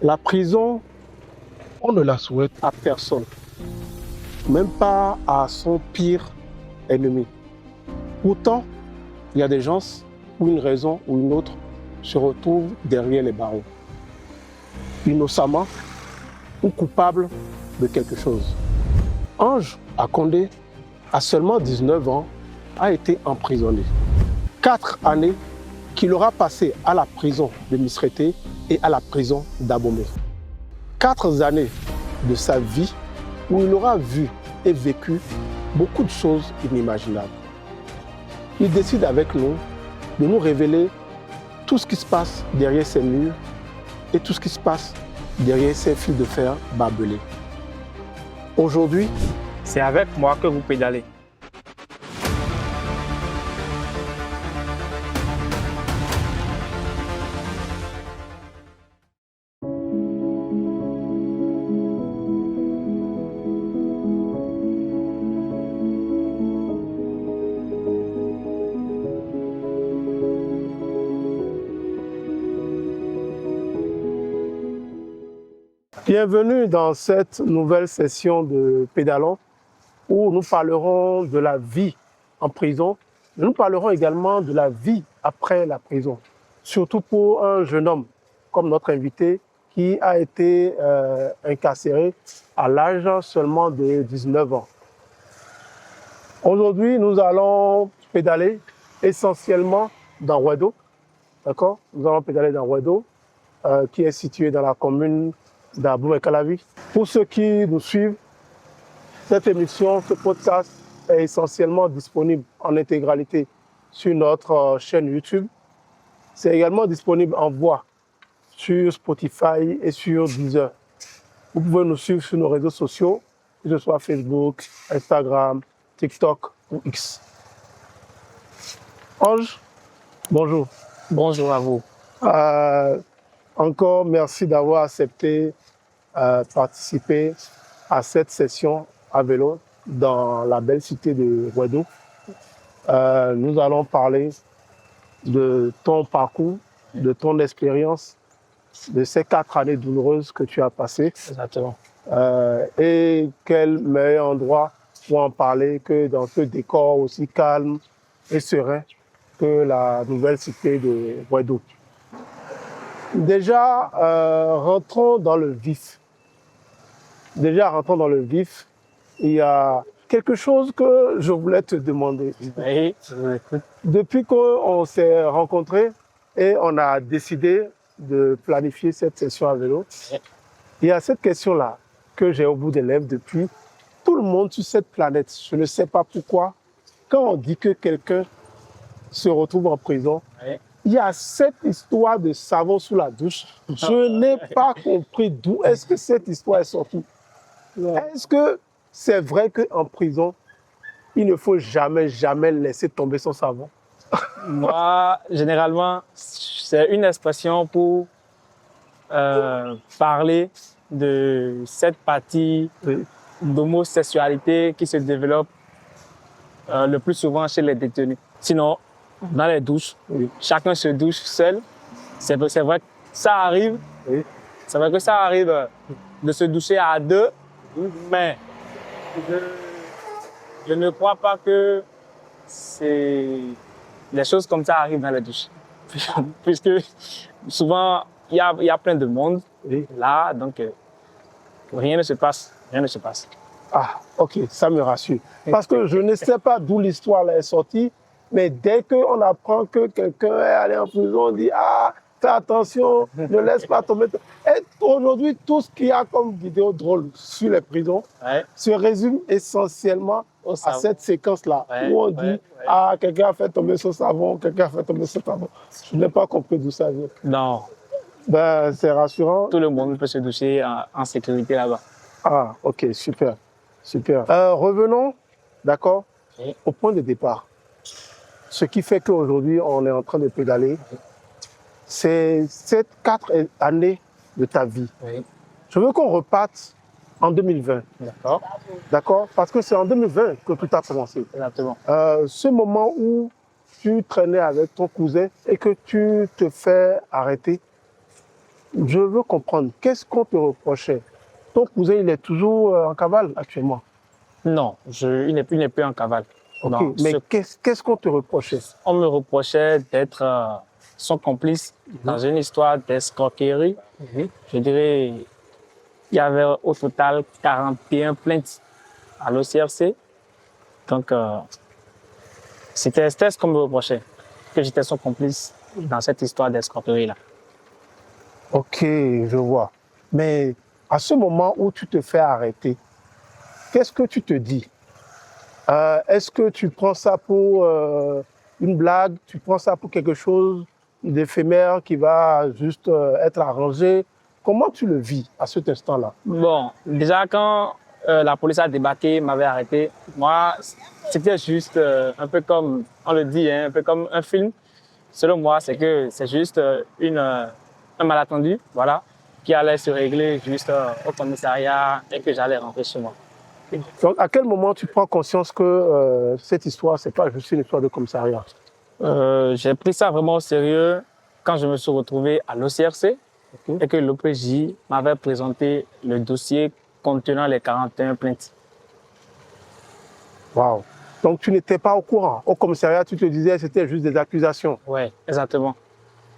La prison, on ne la souhaite à personne, même pas à son pire ennemi. Pourtant, il y a des gens, pour une raison ou une autre, se retrouvent derrière les barreaux, innocemment ou coupables de quelque chose. Ange Akondé, à seulement 19 ans, a été emprisonné. 4 années qu'il aura passées à la prison de Misrété et à la prison d'Abomey. 4 années de sa vie où il aura vu et vécu beaucoup de choses inimaginables. Il décide avec nous de nous révéler tout ce qui se passe derrière ces murs et tout ce qui se passe derrière ces fils de fer barbelés. Aujourd'hui, c'est avec moi que vous pédalez. Bienvenue dans cette nouvelle session de Pédalons où nous parlerons de la vie en prison, mais nous parlerons également de la vie après la prison, surtout pour un jeune homme comme notre invité qui a été incarcéré à l'âge seulement de 19 ans. Aujourd'hui, nous allons pédaler essentiellement dans Ouedo, d'accord? Nous allons pédaler dans Ouedo, qui est situé dans la commune d'Abomey-Calavi. Pour ceux qui nous suivent, cette émission, ce podcast est essentiellement disponible en intégralité sur notre chaîne YouTube. C'est également disponible en voix sur Spotify et sur Deezer. Vous pouvez nous suivre sur nos réseaux sociaux, que ce soit Facebook, Instagram, TikTok ou X. Ange, bonjour. Bonjour à vous. Encore merci d'avoir accepté participer à cette session à vélo dans la belle cité de Ouedo. Nous allons parler de ton parcours, de ton expérience, de ces 4 années douloureuses que tu as passées. Exactement. Et quel meilleur endroit pour en parler que dans ce décor aussi calme et serein que la nouvelle cité de Ouedo. Déjà, rentrons dans le vif. Il y a quelque chose que je voulais te demander. Oui, je vous écoute. Depuis qu'on s'est rencontrés et on a décidé de planifier cette session à vélo, il y a cette question-là que j'ai au bout des lèvres depuis. Tout le monde sur cette planète, je ne sais pas pourquoi, quand on dit que quelqu'un se retrouve en prison, il y a cette histoire de savon sous la douche. Je n'ai pas compris d'où est-ce que cette histoire est sortie. Est-ce que c'est vrai qu'en prison, il ne faut jamais laisser tomber son savon? Moi, généralement, c'est une expression pour parler de cette partie d'homosexualité qui se développe le plus souvent chez les détenus. Sinon, dans les douches, chacun se douche seul. C'est vrai que ça arrive. C'est vrai que ça arrive de se doucher à 2, mais je ne crois pas que les choses comme ça arrivent dans les douches. Puisque souvent, il y a plein de monde là, donc rien ne se passe. Ah, ok, ça me rassure. Parce que je ne sais pas d'où l'histoire est sortie, mais dès qu'on apprend que quelqu'un est allé en prison, on dit « Ah, fais attention, ne laisse pas tomber. » Et aujourd'hui, tout ce qu'il y a comme vidéo drôle sur les prisons se résume essentiellement à cette séquence-là, où on dit « Ah, quelqu'un a fait tomber son savon, quelqu'un a fait tomber son savon. » Je n'ai pas compris d'où ça vient. Non. Ben, c'est rassurant. Tout le monde peut se doucher en sécurité là-bas. Ah, ok, super. Revenons, d'accord, au point de départ. Ce qui fait qu'aujourd'hui, on est en train de pédaler, c'est ces 4 années de ta vie. Je veux qu'on reparte en 2020. D'accord. D'accord? Parce que c'est en 2020 que tout a commencé. Exactement. Ce moment où tu traînais avec ton cousin et que tu te fais arrêter, Je veux comprendre, qu'est-ce qu'on te reprochait? Ton cousin, il est toujours en cavale actuellement. Non, il n'est plus en cavale. Ok, Non, mais qu'est-ce qu'on te reprochait? on me reprochait d'être son complice dans une histoire d'escroquerie. Je dirais, il y avait au total 41 plaintes à l'OCRC. Donc, c'était ce qu'on me reprochait, que j'étais son complice dans cette histoire d'escroquerie-là. Ok, je vois. Mais à ce moment où tu te fais arrêter, qu'est-ce que tu te dis? Est-ce que tu prends ça pour une blague? Tu prends ça pour quelque chose d'éphémère qui va juste être arrangé? Comment tu le vis à cet instant-là? Bon, déjà quand la police a débarqué, m'avait arrêté, moi, c'était juste un peu comme, on le dit, hein, un peu comme un film. Selon moi, c'est juste un malentendu, voilà, qui allait se régler juste au commissariat et que j'allais rentrer chez moi. Donc, à quel moment tu prends conscience que cette histoire, c'est pas juste une histoire de commissariat? J'ai pris ça vraiment au sérieux quand je me suis retrouvé à l'OCRC et que l'OPJ m'avait présenté le dossier contenant les 41 plaintes. Waouh! Donc, tu n'étais pas au courant. Au commissariat, tu te disais que c'était juste des accusations. Oui, exactement.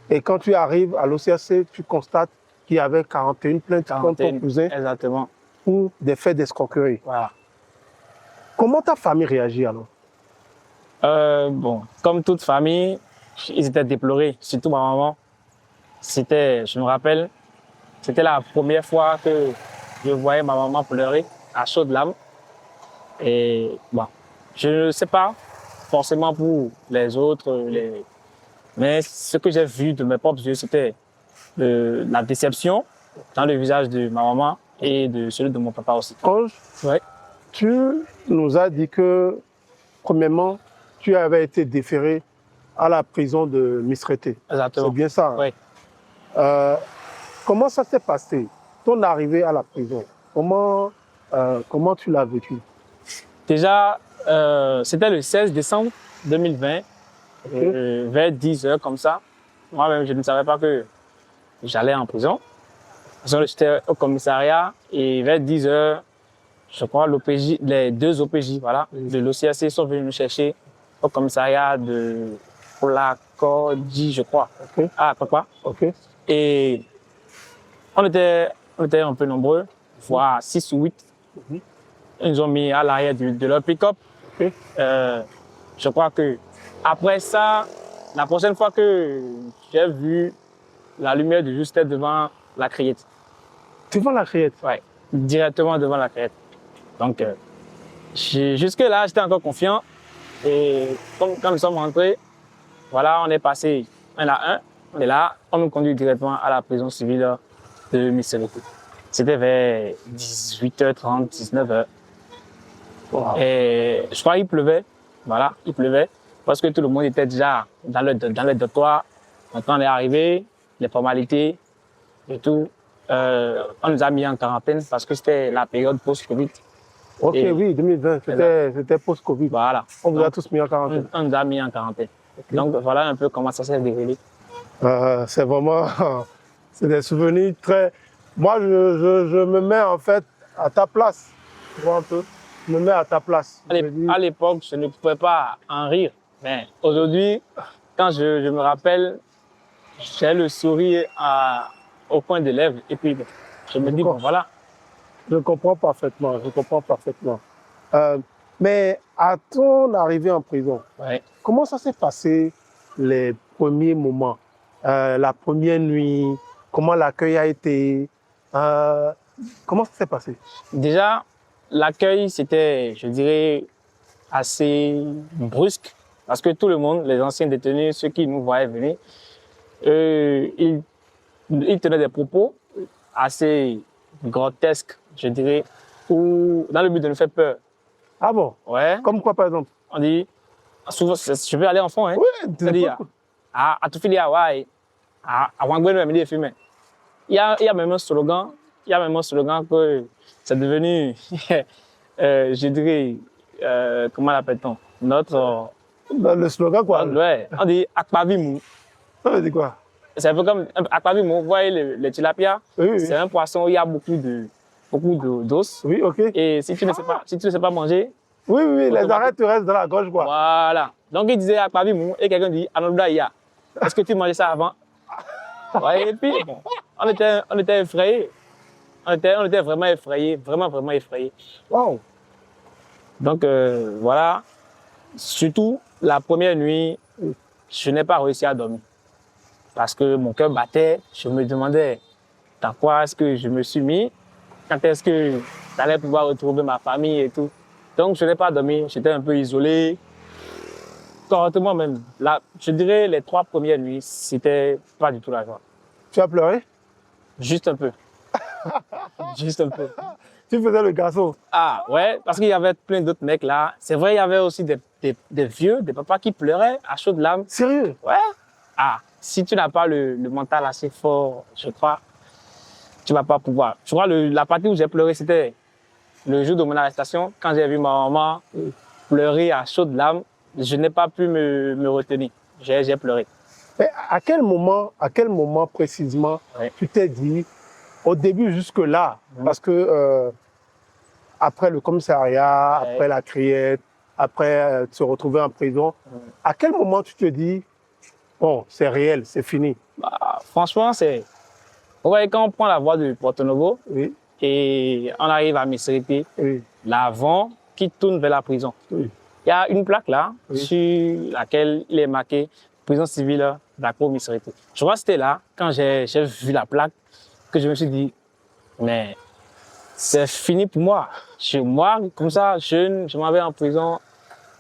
Et quand tu arrives à l'OCRC, tu constates qu'il y avait 41 plaintes contre ton cousin exactement. pour des faits d'escroquerie. Voilà. Comment ta famille réagit alors? Bon, comme toute famille, ils étaient déplorés, surtout ma maman. Je me rappelle, c'était la première fois que je voyais ma maman pleurer à chaudes larmes. Et bon, je ne sais pas forcément pour les autres, mais ce que j'ai vu de mes propres yeux, c'était la déception dans le visage de ma maman et de celui de mon papa aussi. Ange, Ouais. tu nous as dit que, premièrement, tu avais été déféré à la prison de Misreté. Exactement. C'est bien ça? Hein? Oui. Comment ça s'est passé, ton arrivée à la prison? Comment tu l'as vécu? Déjà, c'était le 16 décembre 2020, vers 10 heures comme ça. Moi-même, je ne savais pas que j'allais en prison. Parce que j'étais au commissariat et vers 10 heures, je crois, les deux OPJ voilà, de l'OCRC sont venus nous chercher au commissariat de Polakodi, je crois. Ah, papa. Et on était un peu nombreux, voire 6 ou 8. Ils nous ont mis à l'arrière de leur pick-up. Je crois que après ça, la prochaine fois que j'ai vu la lumière du jour, c'était devant la criette. Devant la criette? Oui, directement devant la criette. Donc, jusque-là, j'étais encore confiant. Et quand nous sommes rentrés, voilà, on est passé un à un. On est là, on nous conduit directement à la prison civile de Misseloko. C'était vers 18h30, 19h. Wow. Et je crois qu'il pleuvait. Voilà, il pleuvait. Parce que tout le monde était déjà dans le dortoir. Maintenant, on est arrivé, les formalités et tout. On nous a mis en quarantaine parce que c'était la période post-Covid. Ok, oui, 2020, c'était post-Covid. Voilà. On vous a tous mis en quarantaine. On nous a mis en quarantaine. Okay. Donc voilà un peu comment ça s'est déroulé. C'est vraiment, c'est des souvenirs très... Moi, je me mets en fait à ta place. Tu vois un peu? Je me mets à ta place. À l'époque, je ne pouvais pas en rire. Mais aujourd'hui, quand je me rappelle, j'ai le sourire au coin des lèvres. Et puis, je me dis, bon, voilà. Je comprends parfaitement, je comprends parfaitement. Mais à ton arrivée en prison, comment ça s'est passé les premiers moments, la première nuit, comment l'accueil a été, comment ça s'est passé? Déjà, l'accueil, c'était, je dirais, assez brusque parce que tout le monde, les anciens détenus, ceux qui nous voyaient venir, ils tenaient des propos assez grotesques, je dirais, ou dans le but de nous faire peur. Ah bon? Ouais. Comme quoi, par exemple? On dit, souvent, je vais aller en fond, hein. Oui, c'est-à-dire, à tout filer à Hawaï, à Wangwen, même des films. Il y a même un slogan, que c'est devenu, je dirais, comment l'appelle-t-on? Le slogan, quoi? Ouais, on dit Akpavimou. Ça veut dire quoi? c'est un peu comme aquarium, vous voyez le tilapia, Oui, oui. c'est un poisson où il y a beaucoup d'os. Oui, ok. Et si tu ne sais pas manger, Oui, oui, oui, les arêtes restent dans la gorge, quoi. voilà. Donc il disait aquarium et quelqu'un dit Anouda Iya. Est-ce que tu mangeais ça avant? Ouais, et puis bon, on était effrayés. On était vraiment effrayés, vraiment effrayés. Wow. Donc voilà, surtout la première nuit, je n'ai pas réussi à dormir. Parce que mon cœur battait, je me demandais dans quoi est-ce que je me suis mis, quand est-ce que j'allais pouvoir retrouver ma famille et tout. Donc je n'ai pas dormi, j'étais un peu isolé. Correctement même. Là, je dirais les 3 premières nuits, c'était pas du tout la joie. Tu as pleuré? Juste un peu. Juste un peu. Tu faisais le garçon. Ah ouais, parce qu'il y avait plein d'autres mecs là. C'est vrai, il y avait aussi des vieux, des papas qui pleuraient à chaudes larmes. Sérieux? Ouais. Ah, si tu n'as pas le mental assez fort, je crois, tu vas pas pouvoir. Tu vois, la partie où j'ai pleuré, c'était le jour de mon arrestation, quand j'ai vu ma maman pleurer à chaudes larmes. Je n'ai pas pu me retenir. J'ai pleuré. Mais à quel moment précisément Ouais. tu t'es dit, au début jusque-là, parce que après le commissariat, Ouais. après la criette, après se retrouver en prison, à quel moment tu te dis, bon, c'est réel, c'est fini? Bah, franchement, vous voyez, quand on prend la voie de Porto Novo Oui, et on arrive à Missirité, oui, l'avant qui tourne vers la prison. oui. Il y a une plaque là, Oui. sur laquelle il est marqué prison civile d'Accra Missirité. Je crois que c'était là, quand j'ai vu la plaque, que je me suis dit, mais c'est fini pour moi. Moi, comme ça, jeune, je m'en vais en prison.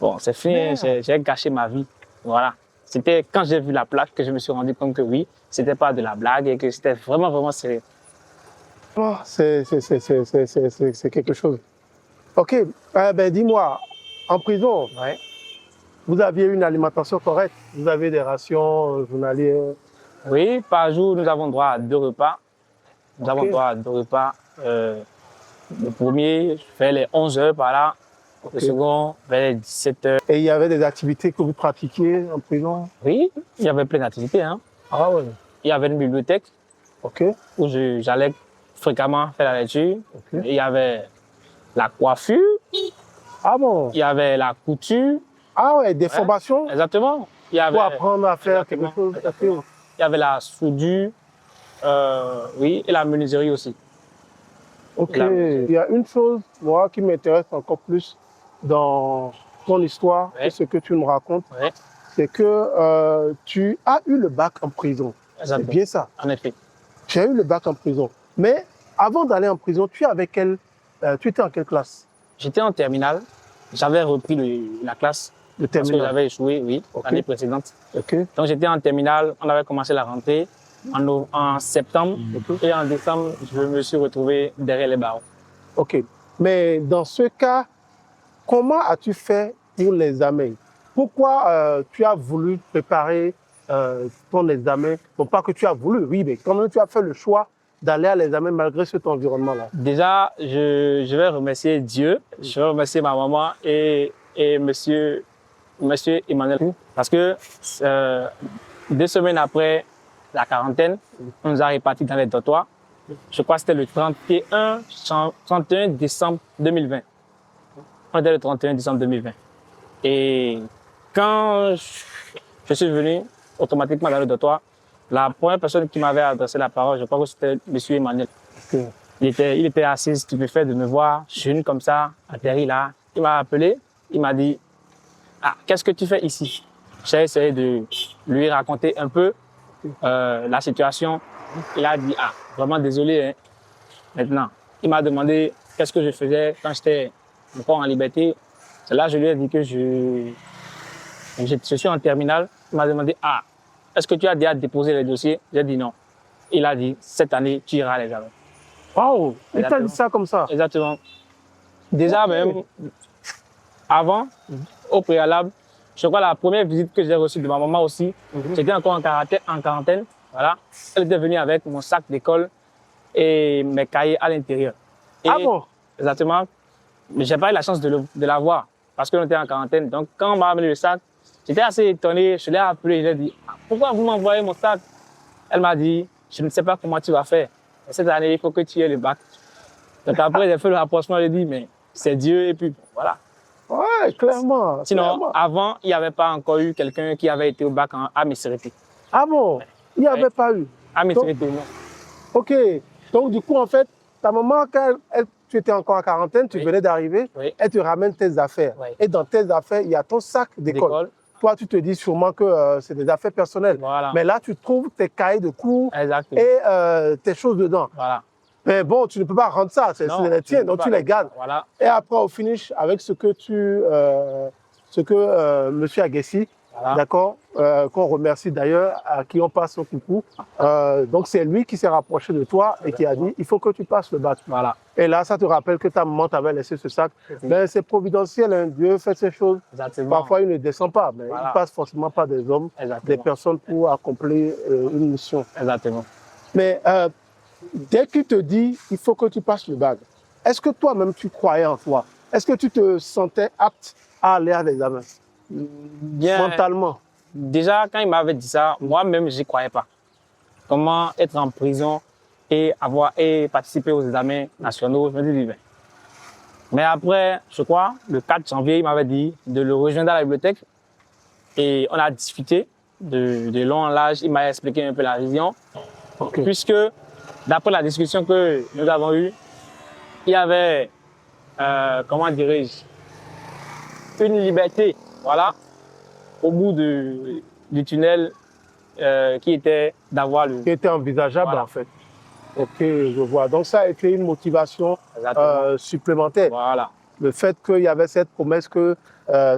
Bon, c'est fini, Merde. j'ai gâché ma vie. Voilà. C'était quand j'ai vu la plaque que je me suis rendu compte que oui, c'était pas de la blague et que c'était vraiment sérieux. Oh, c'est quelque chose. Ok, ben dis-moi, en prison, Ouais. vous aviez une alimentation correcte, vous avez des rations journalières. Oui, par jour, nous avons droit à 2 repas. Nous avons Ok. droit à 2 repas. Le premier, vers les 11 heures par là. Ok. Le second, vers les 17 heures. Et il y avait des activités que vous pratiquiez en prison? Oui, il y avait plein d'activités. Hein. Ah ouais, Il y avait une bibliothèque ok, où j'allais fréquemment faire la lecture. ok. Il y avait la coiffure, Ah bon? il y avait la couture. Ah ouais, des formations Exactement. Il y avait, pour apprendre à faire Exactement, quelque chose. exactement. Ok. il y avait la soudure, oui, et la menuiserie aussi. Ok. Là. Il y a une chose, moi, qui m'intéresse encore plus dans ton histoire Ouais. et ce que tu me racontes, Ouais, c'est que tu as eu le bac en prison. C'est exactement. bien ça. En effet. Tu as eu le bac en prison. Mais avant d'aller en prison, tu étais en quelle classe? J'étais en terminale. J'avais repris la classe De parce que terminale. j'avais échoué, oui, Ok. l'année précédente. Ok. Donc j'étais en terminale. On avait commencé la rentrée en septembre. Ok. Et en décembre, je me suis retrouvé derrière les barreaux. Ok. Mais dans ce cas, comment as-tu fait pour l'examen? Pourquoi tu as voulu préparer ton examen? Bon, pas que tu as voulu, oui, mais quand même tu as fait le choix d'aller à l'examen malgré cet environnement-là. Déjà, je vais remercier Dieu, je vais remercier ma maman et monsieur Emmanuel. Parce que 2 semaines après la quarantaine, on nous a répartis dans les dortoirs. Je crois que c'était le 31 décembre 2020. On était le 31 décembre 2020. Et quand je suis venu automatiquement dans le dortoir, la première personne qui m'avait adressé la parole, je crois que c'était M. Emmanuel. Ok. Il était assez stupéfait de me voir, jeune comme ça, atterri là. Il m'a appelé, il m'a dit « Ah, qu'est-ce que tu fais ici ?» J'ai essayé de lui raconter un peu la situation. Il a dit « Ah, vraiment désolé. Hein. » Maintenant, il m'a demandé qu'est-ce que je faisais quand j'étais encore en liberté. C'est là que je lui ai dit que je suis en terminale. Il m'a demandé « Ah, est-ce que tu as déjà déposé les dossiers ?» J'ai dit non. Il a dit « Cette année, tu iras à l'examen. » Waouh, il t'a Exactement. dit ça comme ça. Exactement. Déjà Ok. même, avant, au préalable, je crois la première visite que j'ai reçue de ma maman aussi, j'étais encore en quarantaine. Voilà. Elle était venue avec mon sac d'école et mes cahiers à l'intérieur. Et Ah bon? exactement. Mais j'ai pas eu la chance de la voir parce qu'on était en quarantaine. Donc, quand on m'a amené le sac, j'étais assez étonné. Je l'ai appelé, je lui ai dit, pourquoi vous m'envoyez mon sac? Elle m'a dit, je ne sais pas comment tu vas faire. Mais cette année, il faut que tu aies le bac. Donc après, j'ai fait le rapprochement, j'ai dit, mais c'est Dieu et puis voilà. Ouais, clairement. Sinon, clairement. avant, il n'y avait pas encore eu quelqu'un qui avait été au bac à Missirité. Ah bon? Il n'y avait pas eu. À Missirité, non. Ok. Donc, du coup, en fait, ta maman, quand tu étais encore en quarantaine, tu venais d'arriver, elle te ramène tes affaires. Et dans tes affaires, il y a ton sac d'école. Toi, tu te dis sûrement que c'est des affaires personnelles. Voilà. Mais là, tu trouves tes cahiers de cours Exactement. et tes choses dedans. Voilà. Mais bon, tu ne peux pas rendre ça, c'est les tiens, donc tu les gardes. Voilà. Et après, au finish, avec ce que M. Aguessi, d'accord, qu'on remercie d'ailleurs, à qui on passe au coucou, donc c'est lui qui s'est rapproché de toi et qui a dit, il faut que tu passes le bac. Voilà. Et là, ça te rappelle que ta maman t'avait laissé ce sac. Mais c'est providentiel, hein. Dieu fait ces choses. Exactement. Parfois, il ne descend pas, mais il passe forcément par des hommes, des personnes pour accomplir une mission. Exactement. Mais dès qu'il te dit, il faut que tu passes le bac, est-ce que toi-même, tu croyais en toi? Est-ce que tu te sentais apte à aller à l'examen? Bien, mentalement? Déjà, quand il m'avait dit ça, moi-même, je n'y croyais pas. Comment être en prison et participer aux examens nationaux, je me dis, ben. Mais après, je crois, le 4 janvier, il m'avait dit de le rejoindre à la bibliothèque et on a discuté de long en large. Il m'a expliqué un peu la vision, puisque d'après la discussion que nous avons eue, il y avait, comment dirais-je, une liberté, voilà, au bout du tunnel qui était d'avoir le... Qui était envisageable, en fait. Ok, je vois. Donc ça a été une motivation supplémentaire. Voilà. Le fait qu'il y avait cette promesse que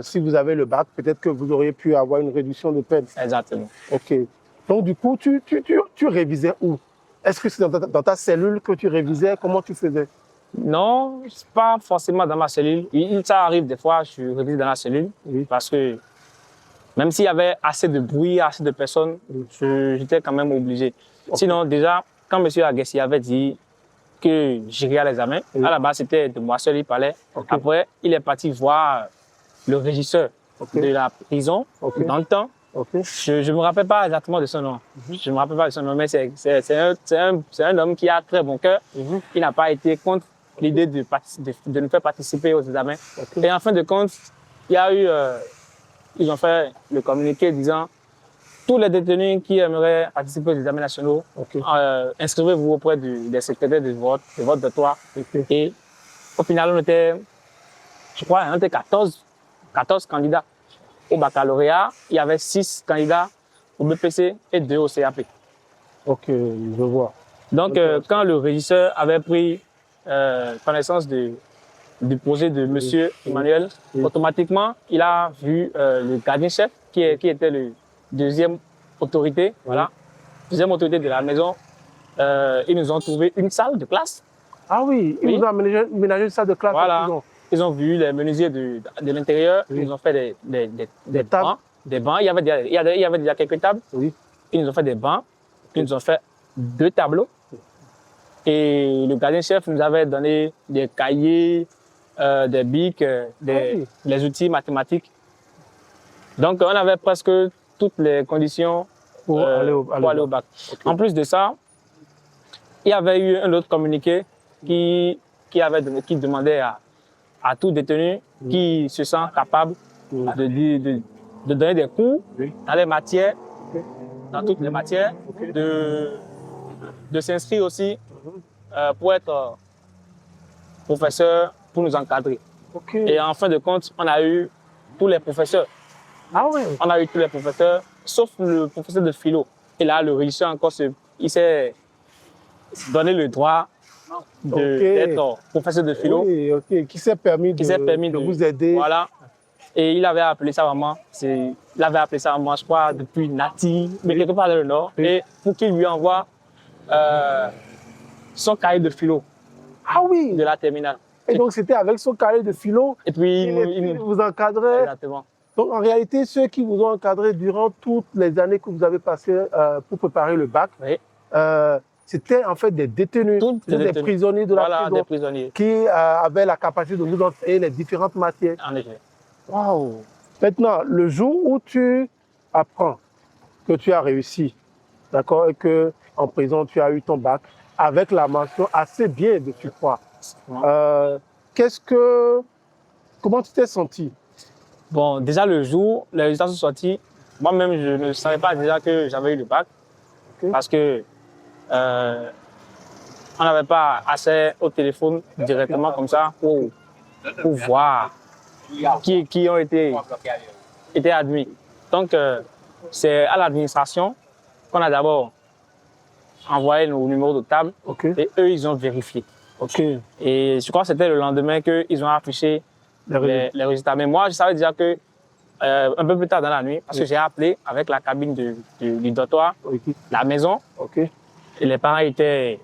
si vous avez le bac, peut-être que vous auriez pu avoir une réduction de peine. Exactement. Ok. Donc du coup, tu révisais où? Est-ce que c'est dans ta cellule que tu révisais? Comment tu faisais? Non, pas forcément dans ma cellule. Ça arrive des fois, je révise dans la cellule, parce que même s'il y avait assez de bruit, assez de personnes, j'étais quand même obligé. Sinon, déjà, quand M. Aguessi avait dit que j'irais à l'examen, à la base, c'était de moi seul, il parlait. Après, il est parti voir le régisseur de la prison dans le temps. Je ne me rappelle pas exactement de son nom. Je ne me rappelle pas de son nom, mais c'est un homme qui a très bon cœur. Il n'a pas été contre l'idée de nous faire participer aux examens. Et en fin de compte, il y a eu, ils ont fait le communiqué disant tous les détenus qui aimeraient participer aux examens nationaux, inscrivez-vous auprès des secrétaires de vote de toi. Et au final, on était, je crois, on était 14 candidats. Au baccalauréat, il y avait 6 candidats au BPC et 2 au CAP. Ok, je vois. Donc, quand le régisseur avait pris connaissance du projet de M. Emmanuel, automatiquement, il a vu le gardien-chef qui était le deuxième autorité, deuxième autorité de la maison. Ils nous ont trouvé une salle de classe. Ah oui, ils nous ont aménagé une salle de classe. Voilà. Ils ont vu les menuisiers de l'intérieur, ils nous ont fait des bancs. Des bancs. Il y avait déjà quelques tables. Ils nous ont fait des bancs. Ils nous ont fait 2 tableaux. Et le gardien-chef nous avait donné des cahiers, des bics, les outils mathématiques. Donc, on avait presque toutes les conditions pour aller au bac. En plus de ça, il y avait eu un autre communiqué qui demandait à tout détenu qui se sent capable de donner des cours dans les matières, dans toutes les matières, de s'inscrire aussi pour être professeur, pour nous encadrer. Et en fin de compte, on a eu tous les professeurs. Ah oui. On a eu tous les professeurs, sauf le professeur de philo. Et là, le régisseur encore, il s'est donné le droit d'être professeur de philo. Oui, qui s'est permis de vous aider. Voilà. Et il avait appelé ça vraiment, je crois, depuis Nati, mais quelque part dans le Nord. Et pour qu'il lui envoie son cahier de philo. Ah oui. De la terminale. Et donc, c'était avec son cahier de philo. Et puis, il vous encadrait. Exactement. Donc, en réalité, ceux qui vous ont encadré durant toutes les années que vous avez passées pour préparer le bac, c'était en fait des détenus, des prisonniers de la prison, des prisonniers qui avaient la capacité de nous enseigner les différentes matières. En effet. Waouh! Maintenant, le jour où tu apprends que tu as réussi d'accord, et que en prison, tu as eu ton bac avec la mention assez bien de surcroît. Comment tu t'es senti? Bon, déjà le jour, les résultats sont sortis. Moi-même, je ne savais pas déjà que j'avais eu le bac. Okay. Parce que on n'avait pas accès au téléphone directement comme ça pour voir qui ont été admis. Donc, c'est à l'administration qu'on a d'abord envoyé nos numéros de table et eux, ils ont vérifié. Et je crois que c'était le lendemain qu'ils ont affiché les résultats. Mais moi, je savais déjà que un peu plus tard dans la nuit, parce que j'ai appelé avec la cabine du dortoir, la maison, et les parents étaient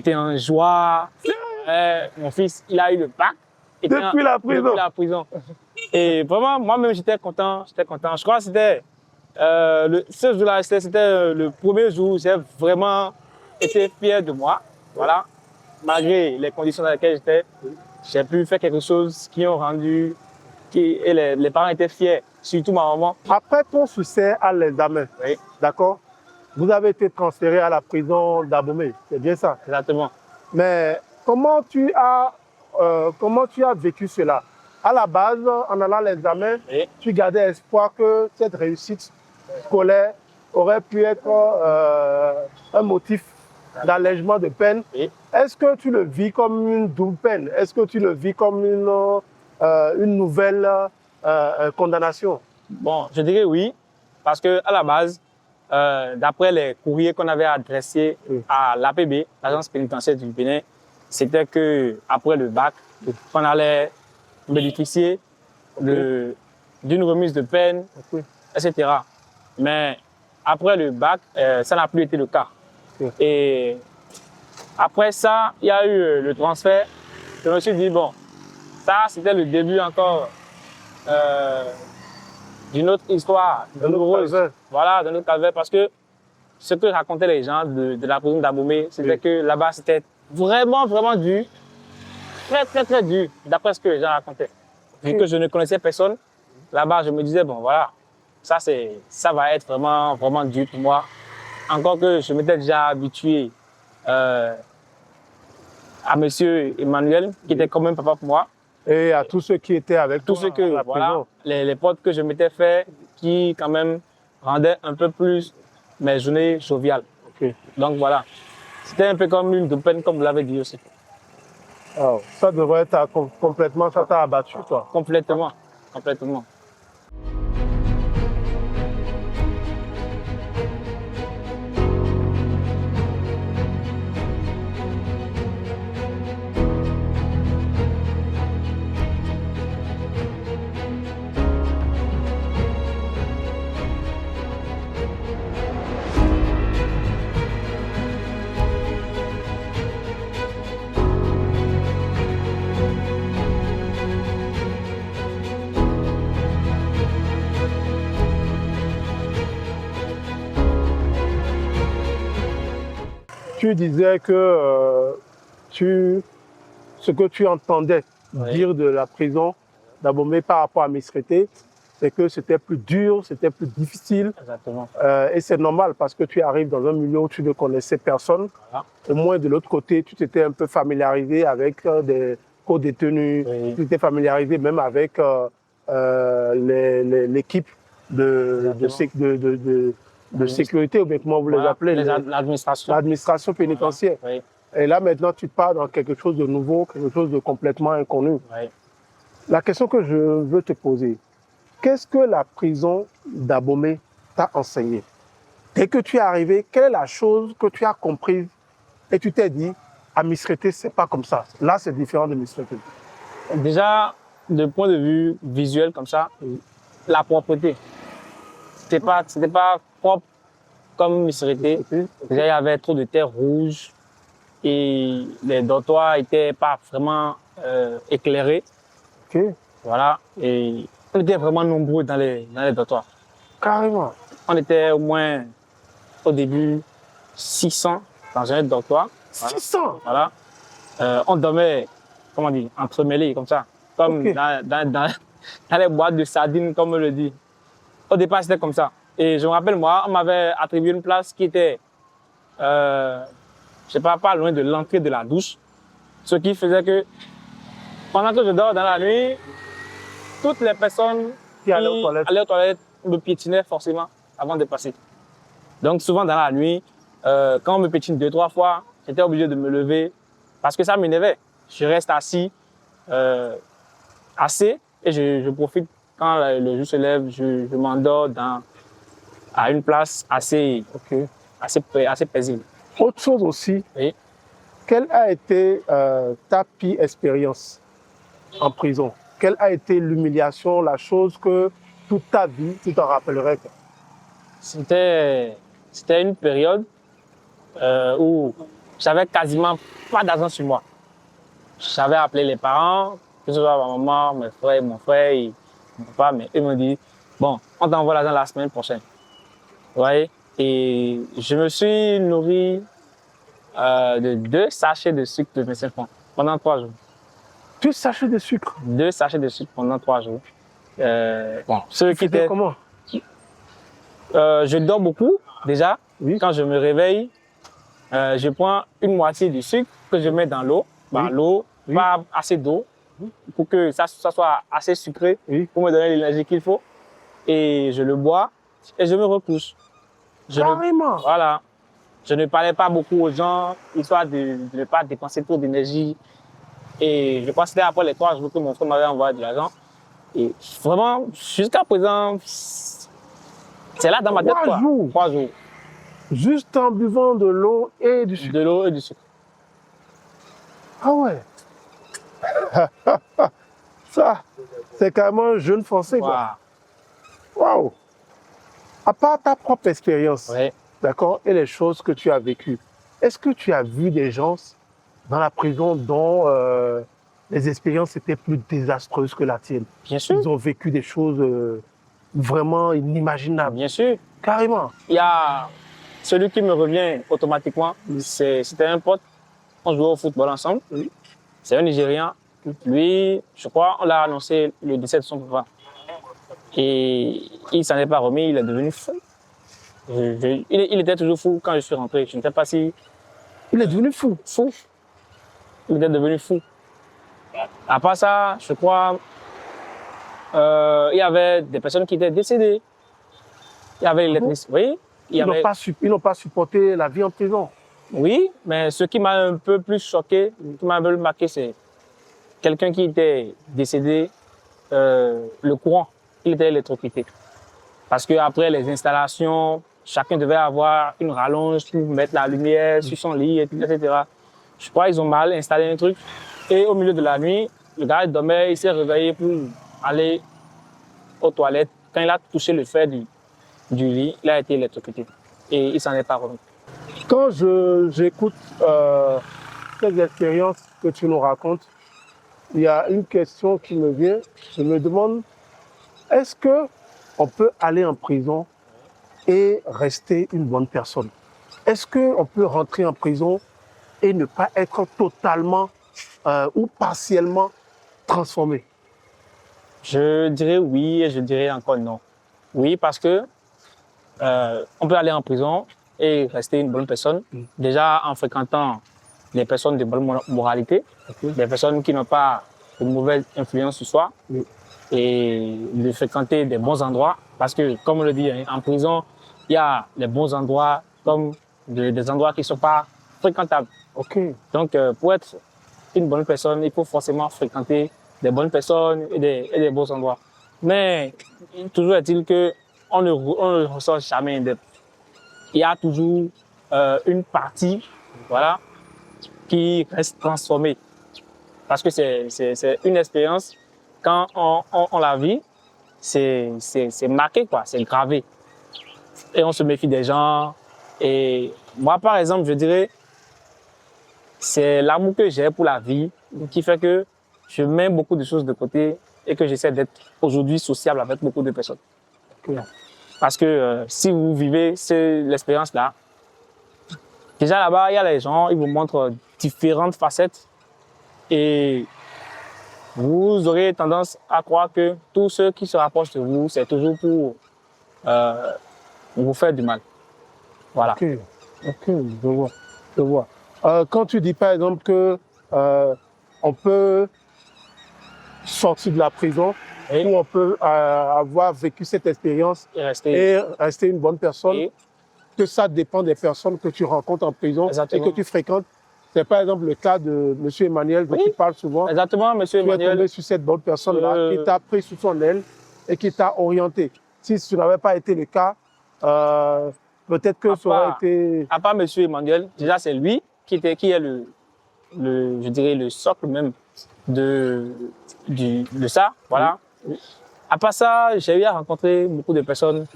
en joie. Mon fils, il a eu le bac. Depuis la prison. Et vraiment, moi-même, j'étais content. Je crois que c'était ce jour-là, c'était le premier jour où j'ai vraiment été fier de moi. Voilà. Malgré les conditions dans lesquelles j'étais, j'ai pu faire quelque chose qui ont rendu, et les parents étaient fiers, surtout ma maman. Après ton succès à l'examen, d'accord, vous avez été transféré à la prison d'Abomey, c'est bien ça? Exactement. Mais comment tu as vécu cela? À la base, en allant à l'examen, tu gardais espoir que cette réussite scolaire aurait pu être un motif d'allègement de peine. Est-ce que tu le vis comme une double peine? Est-ce que tu le vis comme une nouvelle condamnation? Bon, je dirais oui, parce qu'à la base, d'après les courriers qu'on avait adressés à l'APB, l'agence pénitentiaire du Bénin, c'était qu'après le bac, qu'on allait bénéficier d'une remise de peine, etc. Mais après le bac, ça n'a plus été le cas. Et après ça, il y a eu le transfert. Je me suis dit, bon, ça, c'était le début encore d'une autre histoire douloureuse. Voilà, d'un autre calvaire. Parce que ce que racontaient les gens de la prison d'Abomey, c'était que là-bas, c'était vraiment, vraiment dur. Très, très, très dur, d'après ce que les gens racontaient. Vu que je ne connaissais personne, là-bas, je me disais, bon, voilà, ça va être vraiment, vraiment dur pour moi. Encore que je m'étais déjà habitué à monsieur Emmanuel, qui était quand même papa pour moi. Et à tous ceux qui étaient avec toi. Tous ceux que, voilà, les potes que je m'étais fait, qui quand même rendaient un peu plus mes journées joviales. Donc voilà, c'était un peu comme une double peine, comme vous l'avez dit aussi. Oh, ça devrait être complètement, ça t'a abattu, toi. Complètement, complètement. Tu disais que ce que tu entendais dire de la prison d'Abomey par rapport à Misrété, c'est que c'était plus dur, c'était plus difficile. Exactement. Et c'est normal parce que tu arrives dans un milieu où tu ne connaissais personne. Voilà. Au moins de l'autre côté, tu t'étais un peu familiarisé avec des co-détenus, tu t'étais familiarisé même avec l'équipe de sécurité, ou bien comment vous les appelez? L'administration. L'administration pénitentiaire. Et là, maintenant, tu pars dans quelque chose de nouveau, quelque chose de complètement inconnu. La question que je veux te poser, qu'est-ce que la prison d'Abomey t'a enseigné? Dès que tu es arrivé, quelle est la chose que tu as comprise et tu t'es dit, à Misrété, c'est pas comme ça. Là, c'est différent de Misrété. Déjà, de point de vue visuel comme ça, la propreté. C'était pas propre comme Misrété. Déjà, il y avait trop de terre rouge et les dortoirs n'étaient pas vraiment éclairés. Voilà. Et on était vraiment nombreux dans les dortoirs. Carrément. On était au moins, au début, 600 dans un dortoir. 600? Voilà. On dormait, comment dire, entremêlés comme ça. Comme dans les boîtes de sardines, comme on le dit. Au départ, c'était comme ça. Et je me rappelle, moi, on m'avait attribué une place qui était je sais pas loin de l'entrée de la douche. Ce qui faisait que pendant que je dors dans la nuit, toutes les personnes Qui allaient aux toilettes. allaient aux toilettes me piétinaient forcément avant de passer. Donc souvent dans la nuit, quand on me piétine 2-3 fois, j'étais obligé de me lever parce que ça m'énervait. Je reste assis assez et je profite quand le jour se lève, je m'endors à une place assez paisible. Autre chose aussi, Oui. quelle a été ta pire expérience en prison? Quelle a été l'humiliation, la chose que toute ta vie, tu t'en rappellerais? C'était une période où j'avais quasiment pas d'argent sur moi. J'avais appelé les parents, que ce soit ma maman, mes frères, mon frère et mon papa, mais eux m'ont dit, bon, on t'envoie l'argent la semaine prochaine. Vous voyez? Et je me suis nourri de 2 sachets de sucre de 25 francs pendant 3 jours. 2 sachets de sucre. 2 sachets de sucre pendant 3 jours. Bon, ceux qui étaient... comment? Je dors beaucoup, déjà. Oui. Quand je me réveille, je prends une moitié du sucre que je mets dans l'eau. Oui. L'eau, Oui. pas assez d'eau, pour que ça soit assez sucré, Oui. pour me donner l'énergie qu'il faut. Et je le bois et je me recouche. Carrément. Voilà. Je ne parlais pas beaucoup aux gens, histoire de ne pas dépenser trop d'énergie. Et je pense que c'était après les 3 jours que mon frère m'avait envoyé de l'argent. Et vraiment, jusqu'à présent, c'est là dans ma tête. 3 jours. 3 jours. Juste en buvant de l'eau et du sucre. De l'eau et du sucre. Ah ouais. Ça, c'est carrément un jeune Français, quoi. Waouh. À part ta propre expérience, Ouais. d'accord, et les choses que tu as vécues, est-ce que tu as vu des gens dans la prison dont les expériences étaient plus désastreuses que la tienne? Bien sûr. Ils ont vécu des choses vraiment inimaginables. Bien sûr. Carrément. Il y a celui qui me revient automatiquement, c'était un pote. On jouait au football ensemble. Oui. C'est un Nigérian. Lui, je crois, on l'a annoncé le décès de son papa. Et il s'en est pas remis, il est devenu fou. Il était toujours fou quand je suis rentré. Je ne sais pas si... Il est devenu fou. Fou. Il était devenu fou. À part ça, je crois, il y avait des personnes qui étaient décédées. Il y avait l'électricité. Oui. Ils n'ont pas supporté la vie en prison. Oui, mais ce qui m'a un peu plus choqué, qui m'a un peu marqué, c'est quelqu'un qui était décédé, le courant, il était électrocuté. Parce qu'après les installations, chacun devait avoir une rallonge pour mettre la lumière sur son lit, etc. Je crois qu'ils ont mal installé un truc. Et au milieu de la nuit, le gars dormait, il s'est réveillé pour aller aux toilettes. Quand il a touché le fer du lit, il a été électrocuté. Et il s'en est pas remis. Quand j'écoute ces expériences que tu nous racontes, il y a une question qui me vient. Je me demande, est-ce qu'on peut aller en prison et rester une bonne personne? Est-ce qu'on peut rentrer en prison et ne pas être totalement ou partiellement transformé? Je dirais oui et je dirais encore non. Oui, parce que on peut aller en prison et rester une bonne personne, déjà en fréquentant des personnes de bonne moralité, des personnes qui n'ont pas de mauvaise influence sur soi, et de fréquenter des bons endroits, parce que, comme on le dit, en prison, il y a les bons endroits comme des endroits qui ne sont pas fréquentables. Donc, pour être une bonne personne, il faut forcément fréquenter des bonnes personnes et des beaux endroits. Mais toujours est-il qu'on ne ressort jamais indemne. Il y a toujours une partie, voilà, qui reste transformée. Parce que c'est une expérience, quand on la vit, c'est marqué, quoi, c'est gravé. Et on se méfie des gens. Et moi, par exemple, je dirais, c'est l'amour que j'ai pour la vie qui fait que je mets beaucoup de choses de côté et que j'essaie d'être aujourd'hui sociable avec beaucoup de personnes. Parce que si vous vivez l'expérience-là, déjà là-bas, il y a les gens, ils vous montrent différentes facettes et vous aurez tendance à croire que tous ceux qui se rapprochent de vous, c'est toujours pour vous faire du mal. Voilà. Ok, je vois. Je vois. Quand tu dis par exemple que on peut sortir de la prison, Oui. ou on peut avoir vécu cette expérience et rester une bonne personne, Oui. que ça dépend des personnes que tu rencontres en prison Exactement. et que tu fréquentes. C'est par exemple le cas de M. Emmanuel dont Oui. tu parles souvent. Exactement, monsieur Tu es Emmanuel. tombé sur cette bonne personne-là qui t'a pris sous son aile et qui t'a orienté. Si ce n'avait pas été le cas, peut-être que ça aurait été... À part monsieur Emmanuel, déjà c'est lui qui est je dirais le socle même de ça, voilà. Oui. À part ça, j'ai eu à rencontrer beaucoup de personnes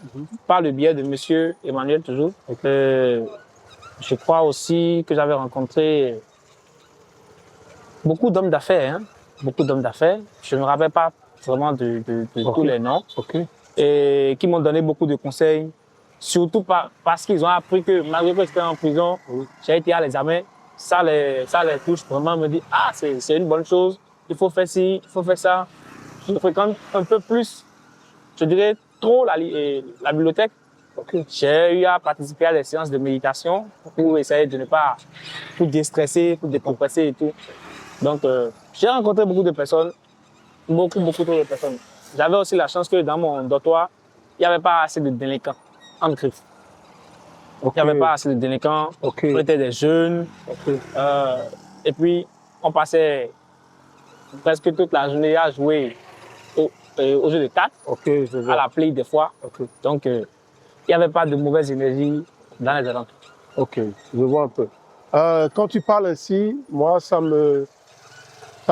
par le biais de monsieur Emmanuel toujours. Je crois aussi que j'avais rencontré beaucoup d'hommes d'affaires, hein, beaucoup d'hommes d'affaires. Je ne me rappelle pas vraiment de tous les noms. Et qui m'ont donné beaucoup de conseils, surtout parce qu'ils ont appris que malgré que j'étais en prison, j'ai été à l'examen, ça les touche vraiment, me dit ah c'est une bonne chose, il faut faire ci, il faut faire ça. Je fréquente un peu plus, je dirais trop la bibliothèque. J'ai eu à participer à des séances de méditation pour essayer de ne pas tout déstresser, tout décompresser et tout. Donc j'ai rencontré beaucoup de personnes, beaucoup trop de personnes. J'avais aussi la chance que dans mon dortoir, il n'y avait pas assez de délinquants en griffes. Il n'y avait pas assez de délinquants, on était des jeunes. Et puis, on passait presque toute la journée à jouer au jeu de cartes, à la play des fois. Donc, il n'y avait pas de mauvaise énergie dans les alentours. Ok, je vois un peu. Quand tu parles ainsi, moi, ça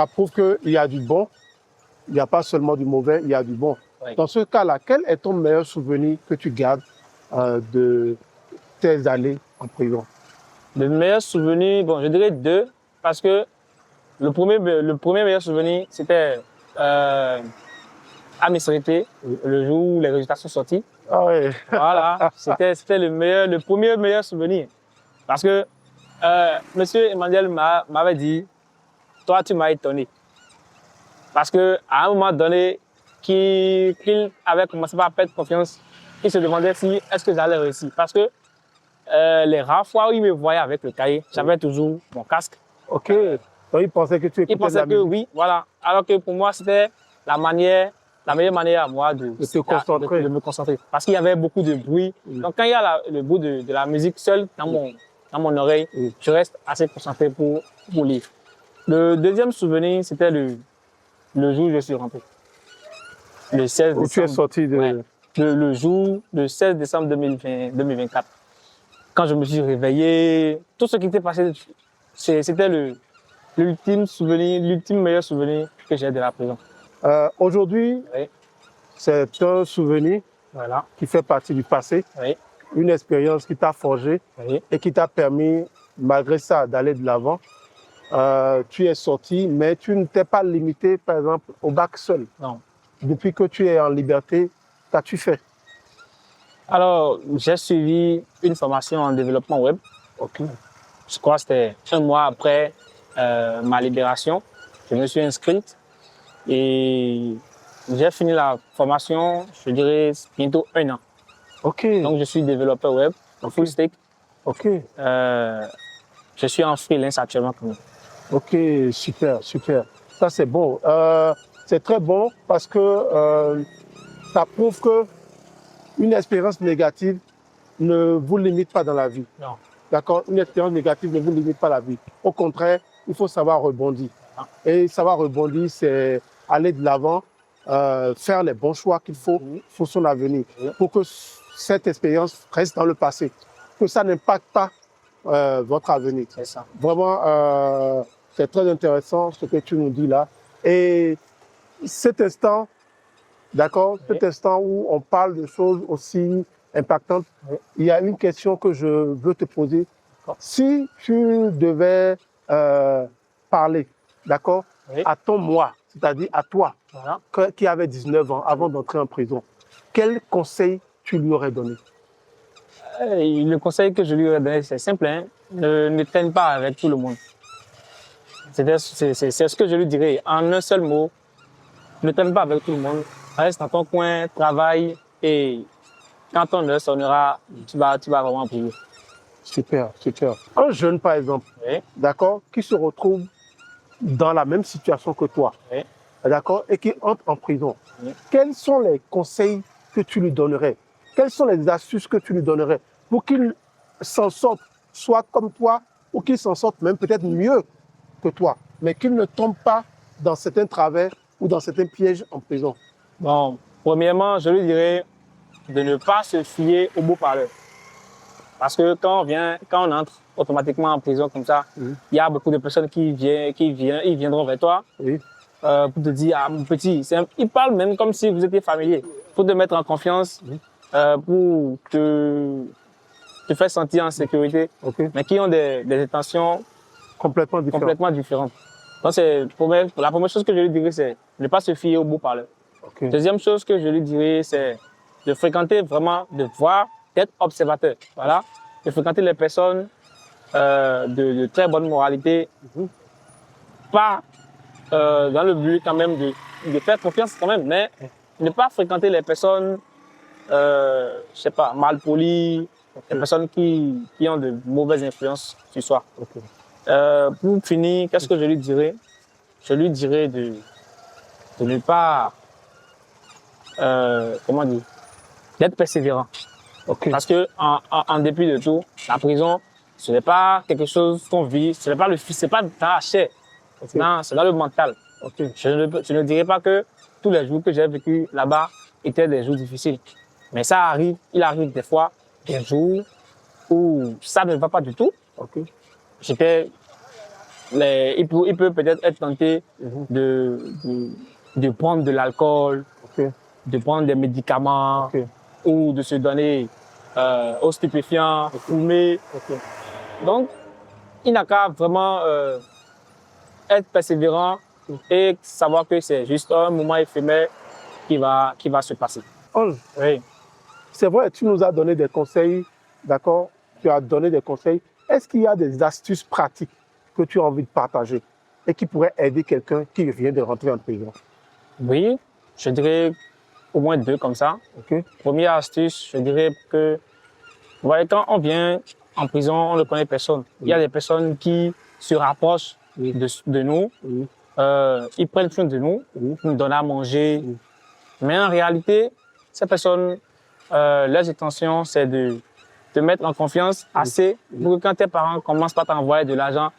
prouve qu'il y a du bon. Il n'y a pas seulement du mauvais, il y a du bon. Oui. Dans ce cas-là, quel est ton meilleur souvenir que tu gardes de tes années en prison? Le meilleur souvenir, bon, je dirais deux, parce que le premier meilleur souvenir, c'était à Mistrité, le jour où les résultats sont sortis. Ah ouais. Voilà, c'était le premier meilleur souvenir. Parce que monsieur Emmanuel m'avait dit, toi, tu m'as étonné. Parce qu'à un moment donné, qu'il avait commencé par perdre confiance, il se demandait si est-ce que j'allais réussir. Parce que les rares fois où il me voyait avec le cahier, j'avais toujours mon casque. Ok. Donc il pensait que tu écoutais il pensait de la musique. Oui, voilà. Alors que pour moi, c'était la meilleure manière à moi de me concentrer. Parce qu'il y avait beaucoup de bruit. Donc quand il y a le bruit de la musique seule dans mon oreille, je reste assez concentré pour lire. Le deuxième souvenir, c'était le jour où je suis rentré. Le 16 décembre. Où tu es sorti de... Ouais. Le 16 décembre 2024. Quand je me suis réveillé, tout ce qui était passé, c'était l'ultime meilleur souvenir que j'ai de la prison. Aujourd'hui, c'est un souvenir qui fait partie du passé, une expérience qui t'a forgé et qui t'a permis, malgré ça, d'aller de l'avant. Tu es sorti, mais tu ne t'es pas limité, par exemple, au bac seul. Non. Depuis que tu es en liberté, qu'as-tu fait? Alors, j'ai suivi une formation en développement web. Je crois que c'était un mois après ma libération. Je me suis inscrite et j'ai fini la formation, je dirais, bientôt 1 an. Donc, je suis développeur web, full stack. Je suis en freelance actuellement. Ok, super, super. Ça, c'est bon. C'est très bon parce que ça prouve que une expérience négative ne vous limite pas dans la vie. Non. D'accord? Une expérience négative ne vous limite pas la vie. Au contraire, il faut savoir rebondir. Et savoir rebondir, c'est aller de l'avant, faire les bons choix qu'il faut pour son avenir, pour que cette expérience reste dans le passé, que ça n'impacte pas votre avenir. C'est ça. Vraiment, c'est très intéressant ce que tu nous dis là. Et cet instant, d'accord, cet instant où on parle de choses aussi impactantes, il y a une question que je veux te poser. Si tu devais parler, d'accord, à ton moi, c'est-à-dire à toi, qui avait 19 ans avant d'entrer en prison, quel conseil tu lui aurais donné? Le conseil que je lui aurais donné, c'est simple, hein? Ne traîne pas avec tout le monde. C'est ce que je lui dirais en un seul mot. Ne traîne pas avec tout le monde. Reste dans ton coin, travaille et quand ton heure sonnera, tu vas vraiment briller. Super, super. Un jeune, par exemple, Oui. d'accord, qui se retrouve dans la même situation que toi, Oui. d'accord, et qui entre en prison, Oui. quels sont les conseils que tu lui donnerais? Quelles sont les astuces que tu lui donnerais pour qu'il s'en sorte, soit comme toi, ou qu'il s'en sorte même peut-être mieux que toi, mais qu'il ne tombe pas dans certains travers ou dans certains pièges en prison? Bon, premièrement, je lui dirais de ne pas se fier aux beaux parleurs. Parce que quand on entre automatiquement en prison comme ça, Oui. il y a beaucoup de personnes ils viendront vers toi Oui. pour te dire, ah, mon petit, ils parlent même comme si vous étiez familier, pour te mettre en confiance, pour te faire sentir en sécurité, OK. mais qui ont des intentions Complètement différent. complètement différentes. Donc, la première chose que je lui dirais, c'est ne pas se fier aux beaux parleurs. OK. Deuxième chose que je lui dirais, c'est de fréquenter vraiment, de voir, d'être observateur. Voilà. De fréquenter les personnes de très bonne moralité, pas dans le but quand même de faire confiance quand même, mais ne pas fréquenter les personnes, je sais pas, mal polies, les personnes qui ont de mauvaises influences sur soi. OK. Pour finir, qu'est-ce que je lui dirais? Je lui dirais de ne pas, comment dire, d'être persévérant. OK. Parce que en dépit de tout, la prison, ce n'est pas quelque chose qu'on vit, c'est pas dans la chair, OK. non, c'est dans le mental. OK. Je ne dirais pas que tous les jours que j'ai vécu là-bas étaient des jours difficiles. Mais il arrive des fois des jours où ça ne va pas du tout. OK. Il peut peut-être être tenté de prendre de l'alcool, OK. de prendre des médicaments, OK. ou de se donner aux stupéfiants, fumer. OK. Donc, il n'a qu'à vraiment être persévérant et savoir que c'est juste un moment éphémère qui va se passer. Ange, Oui. c'est vrai, tu nous as donné des conseils, d'accord? Tu as donné des conseils. Est-ce qu'il y a des astuces pratiques que tu as envie de partager et qui pourraient aider quelqu'un qui vient de rentrer en prison? Oui, je dirais au moins 2 comme ça. OK. Première astuce, je dirais que vous voyez, quand on vient en prison, on ne connaît personne. Il y a des personnes qui se rapprochent de nous, ils prennent soin de nous, nous donnent à manger. Mais en réalité, ces personnes, leurs intentions, c'est de te mettre en confiance assez pour que quand tes parents commencent par t'envoyer de l'argent,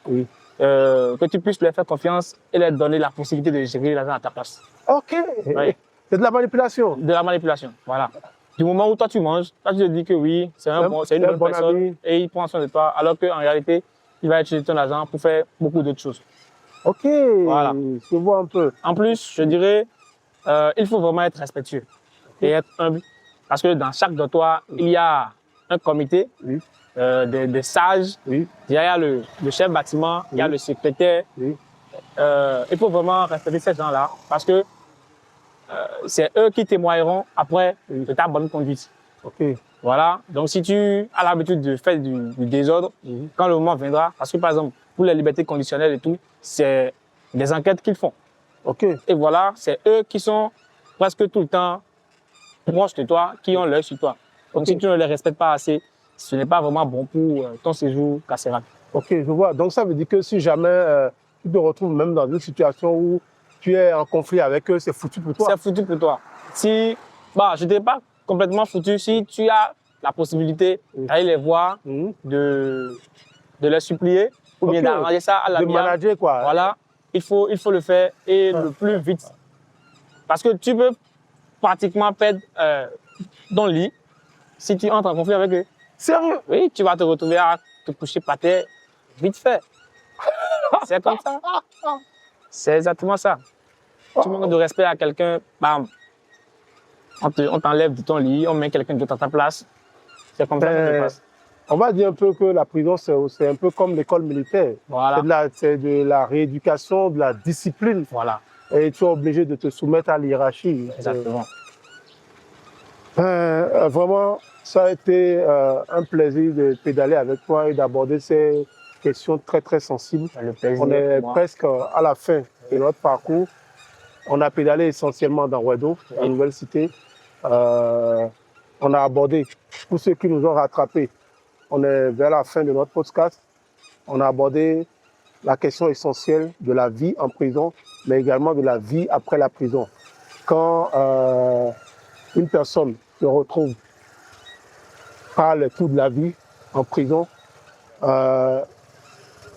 que tu puisses leur faire confiance et leur donner la possibilité de gérer l'argent à ta place. OK. Oui. C'est de la manipulation. De la manipulation, voilà. Du moment où toi tu manges, toi tu te dis que oui, c'est une bonne personne ami. et il prend soin de toi, alors qu'en réalité, il va utiliser ton argent pour faire beaucoup d'autres choses. OK. Voilà. Je vois un peu. En plus, je dirais, il faut vraiment être respectueux et être humble. Parce que dans chaque dortoir, il y a un comité, des sages, il y a le chef bâtiment, il y a le secrétaire. Il faut vraiment respecter ces gens-là parce que c'est eux qui témoigneront après de ta bonne conduite. OK. Voilà. Donc, si tu as l'habitude de faire du désordre, quand le moment viendra, parce que par exemple, pour les libertés conditionnelles et tout, c'est des enquêtes qu'ils font. OK. Et voilà, c'est eux qui sont presque tout le temps proches de toi, qui ont l'œil sur toi. Donc, si tu ne les respectes pas assez, ce n'est pas vraiment bon pour ton séjour carcéral. OK, je vois. Donc, ça veut dire que si jamais tu te retrouves même dans une situation où tu es en conflit avec eux, c'est foutu pour toi. C'est foutu pour toi. Si, je ne t'ai pas complètement foutu. Si tu as la possibilité d'aller les voir, de les supplier, ou bien d'arranger ça à l'amiable. De manager, quoi. Voilà, il faut le faire et le plus vite. Parce que tu peux pratiquement perdre ton lit si tu entres en conflit avec eux. Sérieux? Oui, tu vas te retrouver à te coucher par terre vite fait. C'est comme ça. C'est exactement ça. Tu manques de respect à quelqu'un, bam, on t'enlève de ton lit, on met quelqu'un d'autre à ta place. C'est comme ça que ça se passe. On va dire un peu que la prison, c'est un peu comme l'école militaire. Voilà. C'est de la rééducation, de la discipline. Voilà. Et tu es obligé de te soumettre à l'hiérarchie. Exactement. Vraiment, ça a été un plaisir de pédaler avec toi et d'aborder ces questions très, très sensibles. Le plaisir, on est presque à la fin de notre parcours. On a pédalé essentiellement dans Ouedo, la nouvelle cité. On a abordé tous ceux qui nous ont rattrapés on est vers la fin de notre podcast. On a abordé la question essentielle de la vie en prison, mais également de la vie après la prison. Quand une personne se retrouve par les coups de la vie en prison,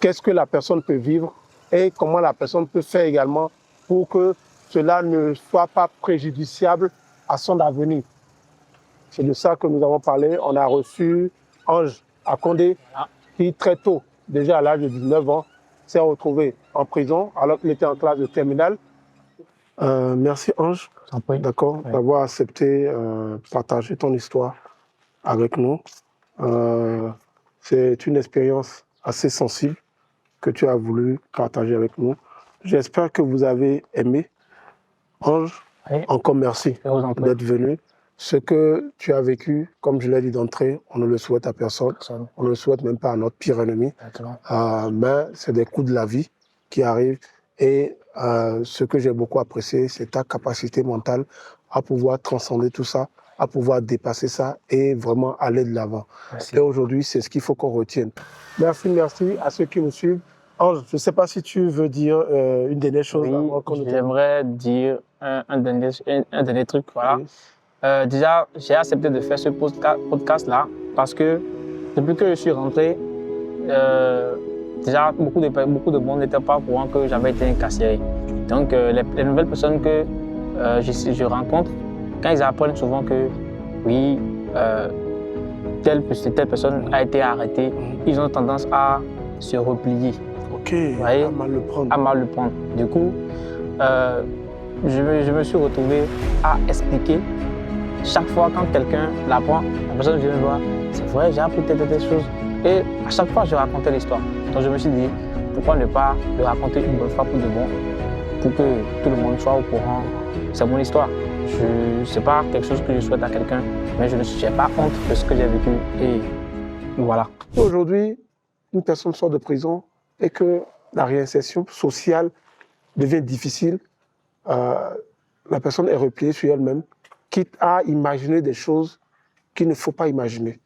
qu'est-ce que la personne peut vivre et comment la personne peut faire également pour que cela ne soit pas préjudiciable à son avenir. C'est de ça que nous avons parlé. On a reçu Ange Akondé, qui très tôt, déjà à l'âge de 19 ans, s'est retrouvé en prison alors qu'il était en classe de terminale. Merci Ange, d'accord, d'avoir accepté partager ton histoire avec nous. C'est une expérience assez sensible que tu as voulu partager avec nous. J'espère que vous avez aimé. Ange, encore merci d'être venu. Ce que tu as vécu, comme je l'ai dit d'entrée, on ne le souhaite à personne. On ne le souhaite même pas à notre pire ennemi. Mais c'est des coups de la vie qui arrivent. Et ce que j'ai beaucoup apprécié, c'est ta capacité mentale à pouvoir transcender tout ça, à pouvoir dépasser ça et vraiment aller de l'avant. Et aujourd'hui, c'est ce qu'il faut qu'on retienne. Merci à ceux qui nous suivent. Ange, je ne sais pas si tu veux dire une dernière chose. Oui, j'aimerais dire un dernier truc. Voilà. Oui. Déjà, j'ai accepté de faire ce podcast-là parce que depuis que je suis rentré, déjà beaucoup de monde n'était pas au courant que j'avais été incarcéré. Donc les nouvelles personnes que je rencontre, quand ils apprennent souvent que oui, telle personne a été arrêtée, ils ont tendance à se replier. Ok, à mal le prendre. À mal le prendre. Du coup, je me suis retrouvé à expliquer. Chaque fois quand quelqu'un l'apprend, la personne vient me voir, c'est vrai, j'ai appris telle chose. Et à chaque fois, je racontais l'histoire. Donc je me suis dit, pourquoi ne pas le raconter une bonne fois pour de bon, pour que tout le monde soit au courant. C'est mon histoire. Ce n'est pas quelque chose que je souhaite à quelqu'un, mais je n'ai pas honte de ce que j'ai vécu. Et voilà. Aujourd'hui, une personne sort de prison et que la réinsertion sociale devient difficile, la personne est repliée sur elle-même, quitte à imaginer des choses qu'il ne faut pas imaginer.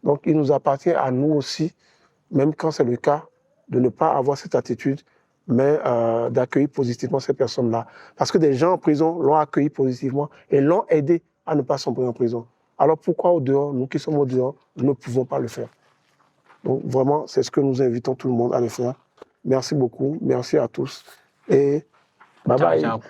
Donc, il nous appartient à nous aussi, même quand c'est le cas, de ne pas avoir cette attitude, mais d'accueillir positivement ces personnes-là. Parce que des gens en prison l'ont accueilli positivement et l'ont aidé à ne pas s'envoyer en prison. Alors pourquoi au dehors, nous qui sommes au dehors, nous ne pouvons pas le faire? Donc vraiment, c'est ce que nous invitons tout le monde à le faire. Merci beaucoup, merci à tous et bye bye. Ciao.